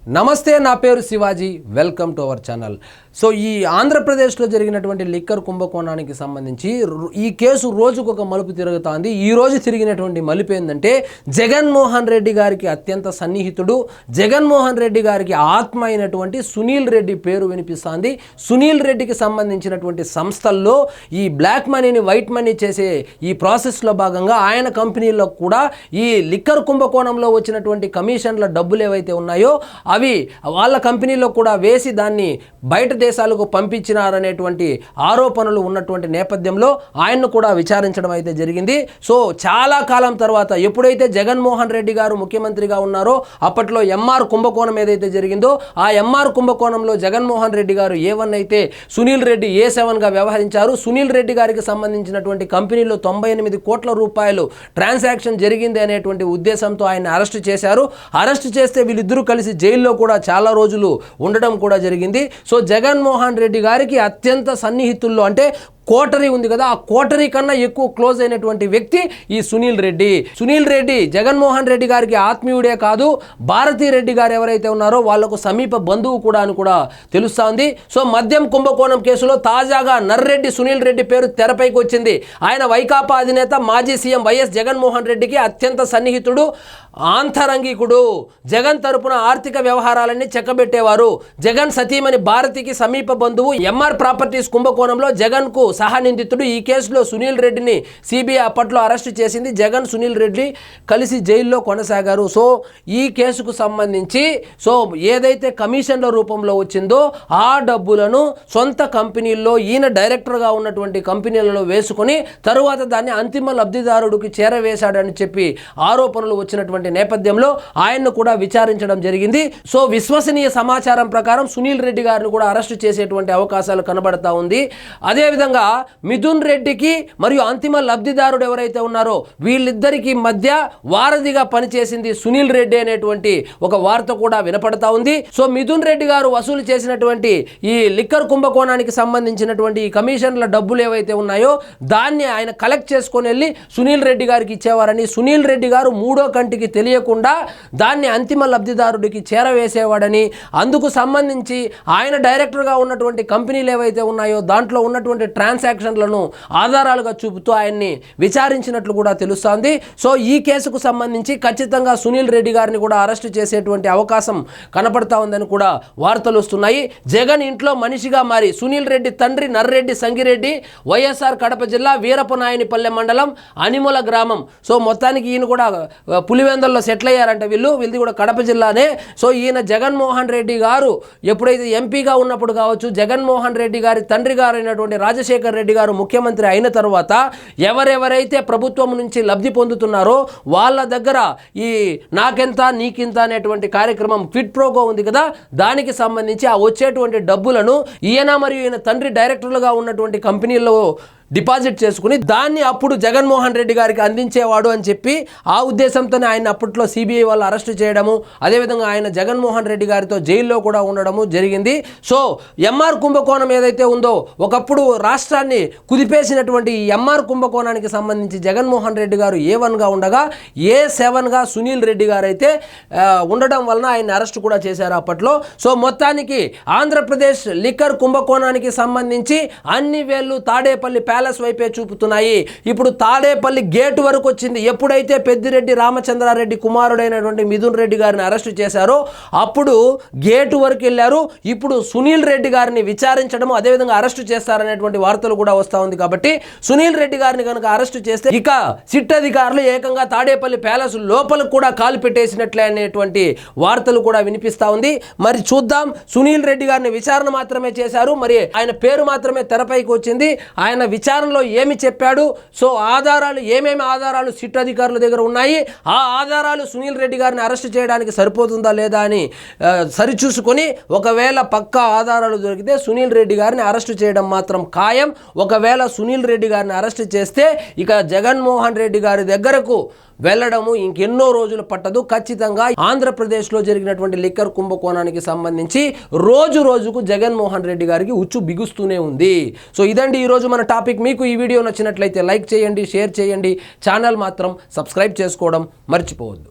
నమస్తే, నా పేరు Shivaji. Welcome to our channel. So ఈ ఆంధ్రప్రదేశ్లో జరిగినటువంటి లిక్కర్ కుంభకోణానికి సంబంధించి ఈ కేసు రోజుకొక మలుపు తిరుగుతోంది. ఈ రోజు తిరిగినటువంటి మలుపు ఏంటంటే, జగన్మోహన్ రెడ్డి గారికి అత్యంత సన్నిహితుడు, జగన్మోహన్ రెడ్డి గారికి ఆత్మ అయినటువంటి సునీల్ రెడ్డి పేరు వినిపిస్తోంది. సునీల్ రెడ్డికి సంబంధించినటువంటి సంస్థల్లో ఈ బ్లాక్ మనీని వైట్ మనీ చేసే ఈ ప్రాసెస్లో భాగంగా ఆయన కంపెనీల్లో కూడా ఈ లిక్కర్ కుంభకోణంలో వచ్చినటువంటి కమిషన్ల డబ్బులు ఏవైతే ఉన్నాయో అవి వాళ్ళ కంపెనీలో కూడా వేసి దాన్ని బయట దేశాలకు పంపించినారనేటువంటి ఆరోపణలు ఉన్నటువంటి నేపథ్యంలో ఆయన్ను కూడా విచారించడం అయితే జరిగింది. సో చాలా కాలం తర్వాత ఎప్పుడైతే జగన్మోహన్ రెడ్డి గారు ముఖ్యమంత్రిగా ఉన్నారో అప్పట్లో ఎంఆర్ కుంభకోణం ఏదైతే జరిగిందో ఆ ఎంఆర్ కుంభకోణంలో జగన్మోహన్ రెడ్డి గారు A1 అయితే సునీల్ రెడ్డి A7గా వ్యవహరించారు. సునీల్ రెడ్డి గారికి సంబంధించినటువంటి కంపెనీలో 98 కోట్ల రూపాయలు ట్రాన్సాక్షన్ జరిగింది అనేటువంటి ఉద్దేశంతో ఆయన అరెస్ట్ చేశారు. అరెస్ట్ చేస్తే వీళ్ళిద్దరూ కలిసి జైల్లో కూడా చాలా రోజులు ఉండడం కూడా జరిగింది. సో జగన్మోహన్ రెడ్డి గారికి అత్యంత సన్నిహితుల్లో అంటే కోటరీ ఉంది కదా, ఆ కోటరీ కన్నా ఎక్కువ క్లోజ్ అయినటువంటి వ్యక్తి ఈ సునీల్ రెడ్డి. సునీల్ రెడ్డి జగన్మోహన్ రెడ్డి గారికి ఆత్మీయుడే కాదు, భారతీ రెడ్డి గారు ఎవరైతే ఉన్నారో వాళ్లకు సమీప బంధువు కూడా అని కూడా తెలుస్తోంది. సో మద్యం కుంభకోణం కేసులో తాజాగా నర్రెడ్డి సునీల్ రెడ్డి పేరు తెరపైకి వచ్చింది. ఆయన వైకాపా అధినేత మాజీ సీఎం వైఎస్ జగన్మోహన్ రెడ్డికి అత్యంత సన్నిహితుడు, ఆంతరంగికుడు. జగన్ తరపున ఆర్థిక వ్యవహారాలన్నీ చెక్కబెట్టేవారు. జగన్ సతీమణి భారతికి సమీప బంధువు. ఎంఆర్ ప్రాపర్టీస్ కుంభకోణంలో జగన్ కు సహనిందితుడు. ఈ కేసులో సునీల్ రెడ్డిని సిబిఐ అప్పట్లో అరెస్టు చేసింది. జగన్ సునీల్ రెడ్డి కలిసి జైల్లో కొనసాగారు. సో ఈ కేసుకు సంబంధించి సో ఏదైతే కమిషన్ల రూపంలో వచ్చిందో ఆ డబ్బులను సొంత కంపెనీల్లో ఈయన డైరెక్టర్గా ఉన్నటువంటి కంపెనీలలో వేసుకొని తరువాత దాన్ని అంతిమ లబ్ధిదారుడికి చేరవేశాడని చెప్పి ఆరోపణలు వచ్చినటువంటి నేపథ్యంలో ఆయన్ను కూడా విచారించడం జరిగింది. సో విశ్వసనీయ సమాచారం ప్రకారం సునీల్ రెడ్డి గారిని కూడా అరెస్టు చేసేటువంటి అవకాశాలు కనబడతా ఉంది. అదేవిధంగా మిథున్ రెడ్డికి మరియు అంతిమ లబ్ధిదారుడు ఎవరైతే ఉన్నారో వీళ్ళిద్దరికి మధ్య వారధిగా పనిచేసింది సునీల్ రెడ్డి అనేటువంటి ఒక వార్త కూడా వినపడతా ఉంది. సో మిథున్ రెడ్డి గారు వసూలు చేసినటువంటి ఈ లిక్కర్ కుంభకోణానికి సంబంధించినటువంటి ఈ కమిషన్ల డబ్బులు ఏవైతే ఉన్నాయో దాన్ని ఆయన కలెక్ట్ చేసుకొని వెళ్ళి సునీల్ రెడ్డి గారికి ఇచ్చేవారని, సునీల్ రెడ్డి గారు మూడో కంటికి తెలియకుండా దాన్ని అంతిమ లబ్ధిదారుడికి చేరవేసేవాడని, అందుకు సంబంధించి ఆయన డైరెక్టర్గా ఉన్నటువంటి కంపెనీలు ఏవైతే ఉన్నాయో దాంట్లో ఉన్నటువంటి ట్రాన్సాక్షన్లను ఆధారాలుగా చూపుతూ ఆయన్ని విచారించినట్లు కూడా తెలుస్తోంది. సో ఈ కేసుకు సంబంధించి ఖచ్చితంగా సునీల్ రెడ్డి గారిని కూడా అరెస్ట్ చేసేటువంటి అవకాశం కనపడతా ఉందని కూడా వార్తలు వస్తున్నాయి. జగన్ ఇంట్లో మనిషిగా మారి సునీల్ రెడ్డి తండ్రి నర్రెడ్డి సంగిరెడ్డి వైఎస్ఆర్ కడప జిల్లా వీరపనాయనిపల్లె మండలం అనిముల గ్రామం. సో మొత్తానికి ఈయన కూడా పులివెందుల్లో సెటిల్ అయ్యారంట. వీళ్ళది కూడా కడప జిల్లానే. సో ఈయన జగన్మోహన్ రెడ్డి గారు ఎప్పుడైతే ఎంపీగా ఉన్నప్పుడు కావచ్చు, జగన్మోహన్ రెడ్డి గారి తండ్రి గారు అయినటువంటి రాజశేఖర్ రెడ్డి గారు ముఖ్యమంత్రి అయిన తర్వాత ఎవరెవరైతే ప్రభుత్వం నుంచి లబ్ధి పొందుతున్నారో వాళ్ళ దగ్గర ఈ నాకెంత నీకింత అనేటువంటి కార్యక్రమం క్విడ్ ప్రోకో ఉంది కదా, దానికి సంబంధించి ఆ వచ్చేటువంటి డబ్బులను ఈయన మరియు ఈయన తండ్రి డైరెక్టర్లుగా ఉన్నటువంటి కంపెనీల్లో డిపాజిట్ చేసుకుని దాన్ని అప్పుడు జగన్మోహన్ రెడ్డి గారికి అందించేవాడు అని చెప్పి ఆ ఉద్దేశంతోనే ఆయన అప్పట్లో సిబిఐ వాళ్ళు అరెస్ట్ చేయడము, అదేవిధంగా ఆయన జగన్మోహన్ రెడ్డి గారితో జైల్లో కూడా ఉండడము జరిగింది. సో ఎంఆర్ కుంభకోణం ఏదైతే ఉందో ఒకప్పుడు రాష్ట్రాన్ని కుదిపేసినటువంటి ఈ ఎంఆర్ కుంభకోణానికి సంబంధించి జగన్మోహన్ రెడ్డి గారు A1గా ఉండగా A7గా సునీల్ రెడ్డి గారు అయితే ఉండడం వలన ఆయన అరెస్ట్ కూడా చేశారు అప్పట్లో. సో మొత్తానికి ఆంధ్రప్రదేశ్ లిక్కర్ కుంభకోణానికి సంబంధించి అన్ని వేళ్ళు తాడేపల్లి ప్యాలెస్ వైపే చూపుతున్నాయి. ఇప్పుడు తాడేపల్లి గేటు వరకు వచ్చింది. ఎప్పుడైతే పెద్దిరెడ్డి రామచంద్రారెడ్డి కుమారుడైనటువంటి మిథున్ రెడ్డి గారిని అరెస్ట్ చేశారో అప్పుడు గేటు వరకు వెళ్ళారు. ఇప్పుడు సునీల్ రెడ్డి గారిని విచారించడం అదేవిధంగా అరెస్ట్ చేస్తారనేటువంటి వార్తలు కూడా వస్తూ ఉంది. కాబట్టి సునీల్ రెడ్డి గారిని కనుక అరెస్ట్ చేస్తే ఇక సిట్ అధికారులు ఏకంగా తాడేపల్లి ప్యాలెస్ లోపలకు కూడా కాలు పెట్టేసినట్లే అనేటువంటి వార్తలు కూడా వినిపిస్తూ ఉంది. మరి చూద్దాం. సునీల్ రెడ్డి గారిని విచారణ మాత్రమే చేశారు, మరి ఆయన పేరు మాత్రమే తెరపైకి వచ్చింది. ఆయన విచారణలో ఏమి చెప్పాడు, సో ఆధారాలు ఏమేమి ఆధారాలు సిట్ అధికారుల దగ్గర ఉన్నాయి, ఆ ఆధారాలు సునీల్ రెడ్డి గారిని అరెస్ట్ చేయడానికి సరిపోతుందా లేదా అని సరిచూసుకొని ఒకవేళ పక్కా ఆధారాలు దొరికితే సునీల్ రెడ్డి గారిని అరెస్ట్ చేయడం మాత్రం ఖాయం. ఒకవేళ సునీల్ రెడ్డి గారిని అరెస్ట్ చేస్తే ఇక జగన్మోహన్ రెడ్డి గారి దగ్గరకు వెళ్ళడము ఇంకెన్నో రోజులు పట్టదు. ఖచ్చితంగా ఆంధ్రప్రదేశ్లో జరిగినటువంటి లిక్కర్ కుంభకోణానికి సంబంధించి రోజు రోజుకు జగన్మోహన్ రెడ్డి గారికి ఉచ్చు బిగుస్తూనే ఉంది. సో ఇదండి ఈరోజు మన టాపిక్. మీకు ఈ వీడియో నచ్చినట్లయితే లైక్ చేయండి, షేర్ చేయండి, ఛానల్ మాత్రం సబ్స్క్రైబ్ చేసుకోవడం మర్చిపోవద్దు.